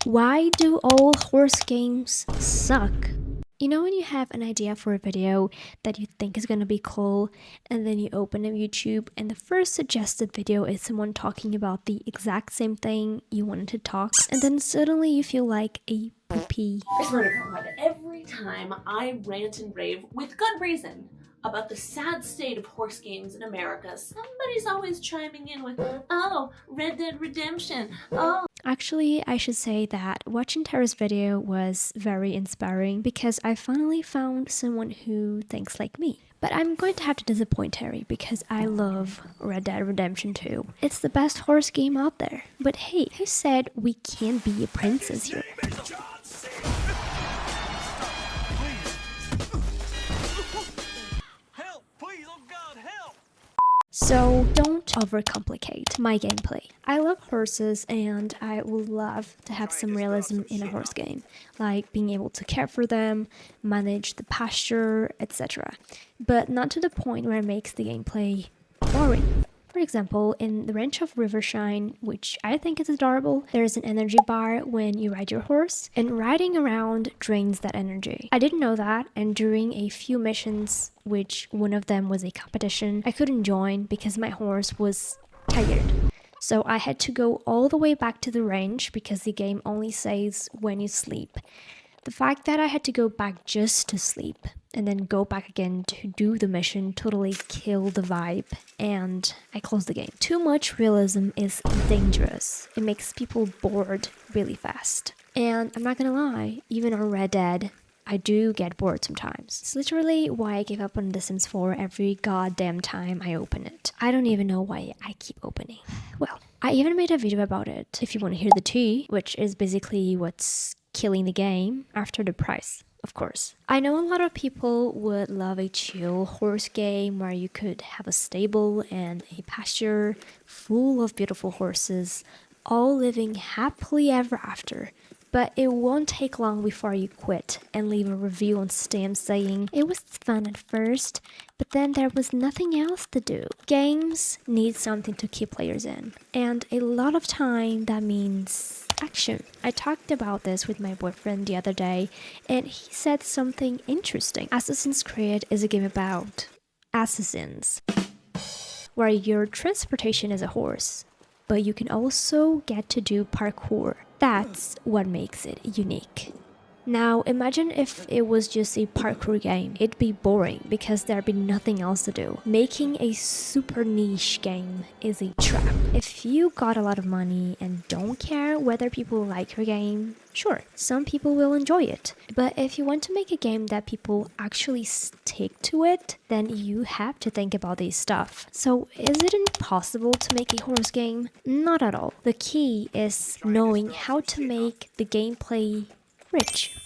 Why do all horse games suck? You know when you have an idea for a video that you think is gonna be cool, and then you open up YouTube and the first suggested video is someone talking about the exact same thing you wanted to talk, and then suddenly you feel like a poopy. I swear to God, every time I rant and rave, with good reason, about the sad state of horse games in America, somebody's always chiming in with, oh, Red Dead Redemption, oh. Actually, I should say that watching Tara's video was very inspiring because I finally found someone who thinks like me. But I'm going to have to disappoint Terry because I love Red Dead Redemption 2. It's the best horse game out there. But hey, who said we can't be a princess here? So don't overcomplicate my gameplay. I love horses and I would love to have some realism in a horse game, like being able to care for them, manage the pasture, etc. But not to the point where it makes the gameplay boring. For example, in the ranch of Rivershine, which I think is adorable, there is an energy bar when you ride your horse, and riding around drains that energy. I didn't know that, and during a few missions, which one of them was a competition, I couldn't join because my horse was tired. So I had to go all the way back to the ranch because the game only says when you sleep. The fact that I had to go back just to sleep and then go back again to do the mission totally killed the vibe, and I closed the game. Too much realism is dangerous. It makes people bored really fast. And I'm not gonna lie, even on Red Dead, I do get bored sometimes. It's literally why I give up on The Sims 4 every goddamn time I open it. I don't even know why I keep opening. Well, I even made a video about it, if you want to hear the tea, which is basically what's killing the game after the price, of course. I know a lot of people would love a chill horse game where you could have a stable and a pasture full of beautiful horses, all living happily ever after. But it won't take long before you quit and leave a review on Steam saying it was fun at first, but then there was nothing else to do. Games need something to keep players in, and a lot of time that means action. I talked about this with my boyfriend the other day, and he said something interesting. Assassin's Creed is a game about assassins, where your transportation is a horse, but you can also get to do parkour. That's what makes it unique. Now, imagine if it was just a parkour game. It'd be boring because there'd be nothing else to do. Making a super niche game is a trap. If you got a lot of money and don't care whether people like your game, sure, some people will enjoy it. But if you want to make a game that people actually stick to it, then you have to think about these stuff. So is it impossible to make a horse game? Not at all. The key is knowing how to make the gameplay rich.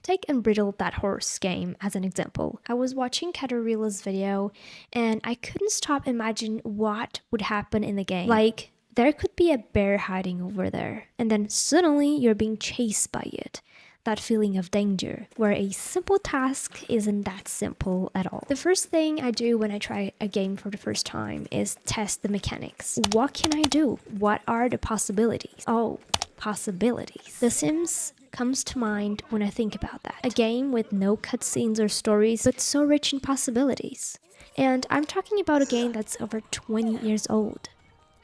Take Unbridled That Horse game as an example. I was watching Katarina's video and I couldn't stop imagining what would happen in the game. Like, there could be a bear hiding over there, and then suddenly you're being chased by it. That feeling of danger, where a simple task isn't that simple at all. The first thing I do when I try a game for the first time is test the mechanics. What can I do? What are the possibilities? Oh, possibilities. The Sims comes to mind when I think about that. A game with no cutscenes or stories, but so rich in possibilities. And I'm talking about a game that's over 20 years old.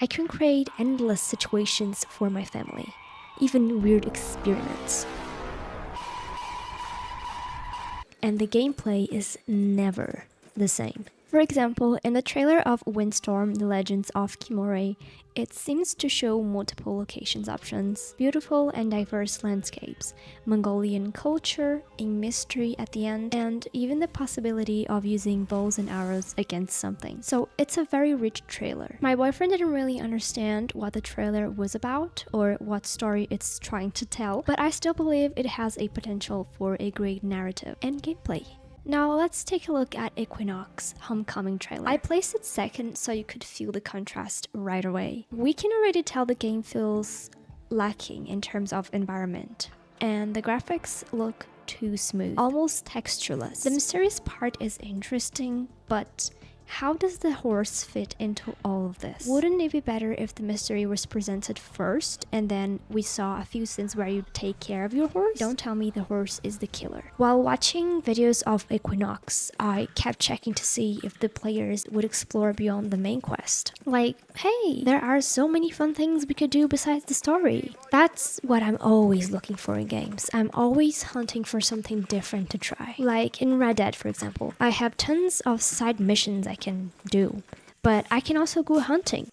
I can create endless situations for my family, even weird experiments. And the gameplay is never the same. For example, in the trailer of Windstorm, The Legends of Khimorii, it seems to show multiple locations options, beautiful and diverse landscapes, Mongolian culture, a mystery at the end, and even the possibility of using bows and arrows against something. So it's a very rich trailer. My boyfriend didn't really understand what the trailer was about or what story it's trying to tell, but I still believe it has a potential for a great narrative and gameplay. Now let's take a look at Equinox Homecoming trailer. I placed it second so you could feel the contrast right away. We can already tell the game feels lacking in terms of environment, and the graphics look too smooth, almost textureless. The mysterious part is interesting, but How does the horse fit into all of this? Wouldn't it be better if the mystery was presented first and then we saw a few scenes where you take care of your horse? Don't tell me the horse is the killer. While watching videos of Equinox, I kept checking to see if the players would explore beyond the main quest. Like, hey, there are so many fun things we could do besides the story. That's what I'm always looking for in games. I'm always hunting for something different to try. Like in Red Dead, for example, I have tons of side missions I can do, but I can also go hunting,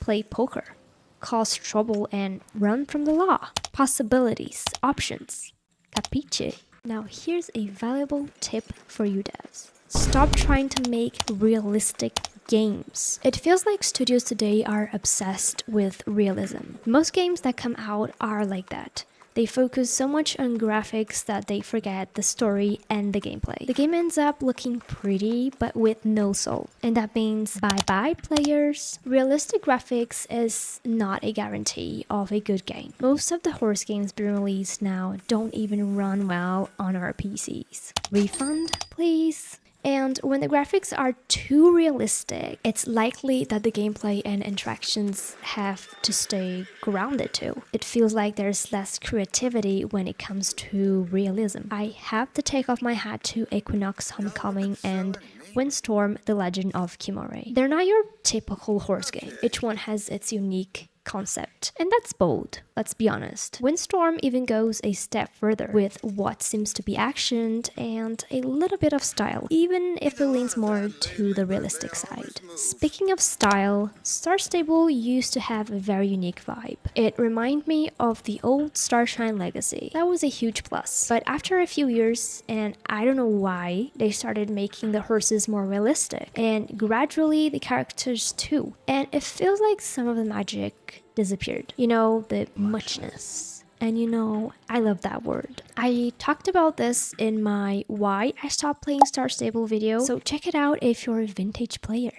play poker, cause trouble, and run from the law. Possibilities, options. Capiche? Now here's a valuable tip for you devs. Stop trying to make realistic games. It feels like studios today are obsessed with realism. Most games that come out are like that. They focus so much on graphics that they forget the story and the gameplay. The game ends up looking pretty, but with no soul. And that means bye-bye players. Realistic graphics is not a guarantee of a good game. Most of the horse games being released now don't even run well on our PCs. Refund, please? And when the graphics are too realistic, it's likely that the gameplay and interactions have to stay grounded too. It feels like there's less creativity when it comes to realism. I have to take off my hat to Equinox, Homecoming, and Windstorm, The Legend of Khimorii. They're not your typical horse game. Each one has its unique concept, and that's bold, let's be honest. Windstorm even goes a step further with what seems to be actioned and a little bit of style, even if it leans more to the realistic side. Speaking of style, Starstable used to have a very unique vibe. It reminded me of the old Starshine Legacy. That was a huge plus. But after a few years, and I don't know why, they started making the horses more realistic, and gradually the characters too. And it feels like some of the magic disappeared. You know, the muchness. And you know, I love that word. I talked about this in my Why I Stopped Playing Starstable video, so check it out if you're a vintage player.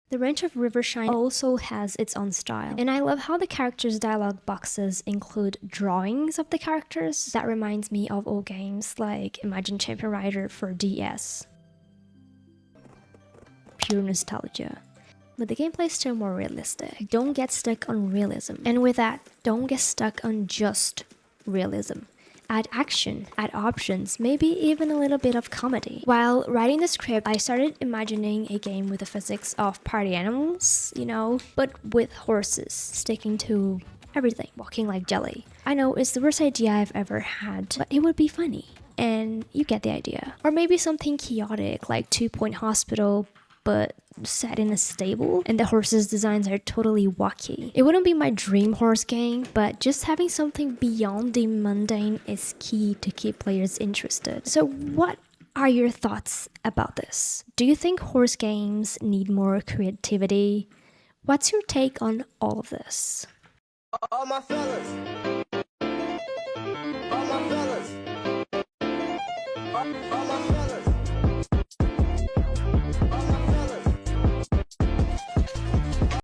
The range of Rivershine also has its own style, and I love how the characters' dialogue boxes include drawings of the characters. That reminds me of old games like Imagine Champion Rider for DS. Pure nostalgia. But the gameplay is still more realistic. Don't get stuck on realism. And with that, don't get stuck on just realism. Add action, add options, maybe even a little bit of comedy. While writing the script, I started imagining a game with the physics of party animals, you know, but with horses, sticking to everything, walking like jelly. I know it's the worst idea I've ever had, but it would be funny. And you get the idea. Or maybe something chaotic like 2 Point Hospital, but set in a stable, and the horses' designs are totally wacky. It wouldn't be my dream horse game, but just having something beyond the mundane is key to keep players interested. So what are your thoughts about this? Do you think horse games need more creativity? What's your take on all of this? All my fellas. All my fellas. All my fellas.